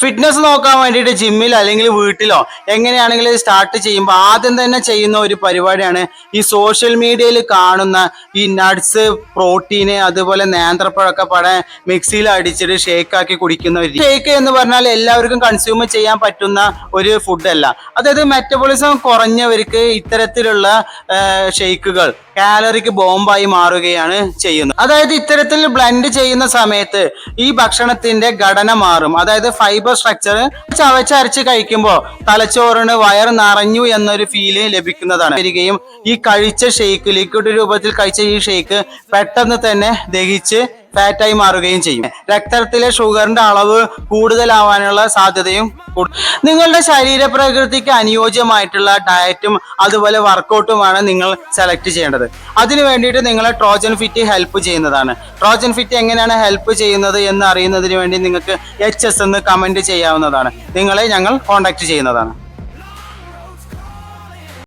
Fitness നോക്കാൻ വേണ്ടിയിട്ട് ജിമ്മിൽ അല്ലെങ്കിൽ വീട്ടിലോ എങ്ങനെയാണെങ്കിലും സ്റ്റാർട്ട് ചെയ്യുമ്പോൾ ആദ്യം തന്നെ ചെയ്യുന്ന ഒരു പരിപാടിയാണ് ഈ സോഷ്യൽ മീഡിയയിൽ കാണുന്ന ഈ നട്ട്സ്, പ്രോട്ടീന്, അതുപോലെ നേന്ത്രപ്പഴമൊക്കെ പടം മിക്സിയിൽ അടിച്ചിട്ട് ഷേക്കാക്കി കുടിക്കുന്ന ഒരു ഷേക്ക് എന്ന് പറഞ്ഞാൽ എല്ലാവർക്കും കൺസ്യൂം ചെയ്യാൻ പറ്റുന്ന ഒരു ഫുഡല്ല. അതായത് മെറ്റബോളിസം കുറഞ്ഞവർക്ക് ഇത്തരത്തിലുള്ള ഷേക്കുകൾ കാലറിക്ക് ബോംബായി മാറുകയാണ് ചെയ്യുന്നത്. അതായത് ഇത്തരത്തിൽ ബ്ലെൻഡ് ചെയ്യുന്ന സമയത്ത് ഈ ഭക്ഷണത്തിന്റെ ഘടന മാറും. അതായത് ഫൈബർ സ്ട്രക്ചർ ചവച്ചരച്ച് കഴിക്കുമ്പോൾ തലച്ചോറിന് വയർ നിറഞ്ഞു എന്നൊരു ഫീല് ലഭിക്കുന്നതാണ്. വരികയും ഈ കഴിച്ച ഷേക്ക്, ലിക്വിഡ് രൂപത്തിൽ കഴിച്ച ഈ ഷേക്ക് പെട്ടെന്ന് തന്നെ ദഹിച്ച് ഫാറ്റായി മാറുകയും ചെയ്യും. രക്തത്തിലെ ഷുഗറിന്റെ അളവ് കൂടുതലാവാനുള്ള സാധ്യതയും. നിങ്ങളുടെ ശരീരപ്രകൃതിക്ക് അനുയോജ്യമായിട്ടുള്ള ഡയറ്റും അതുപോലെ വർക്കൗട്ടുമാണ് നിങ്ങൾ സെലക്ട് ചെയ്യേണ്ടത്. അതിനു വേണ്ടിയിട്ട് നിങ്ങളെ ട്രോജൻ ഫിറ്റ് ഹെൽപ്പ് ചെയ്യുന്നതാണ്. ട്രോജൻ ഫിറ്റ് എങ്ങനെയാണ് ഹെൽപ്പ് ചെയ്യുന്നത് എന്ന് അറിയുന്നതിന് വേണ്ടി നിങ്ങൾക്ക് HS എന്ന് കമന്റ് ചെയ്യാവുന്നതാണ്. നിങ്ങളെ ഞങ്ങൾ കോൺടാക്ട് ചെയ്യുന്നതാണ്.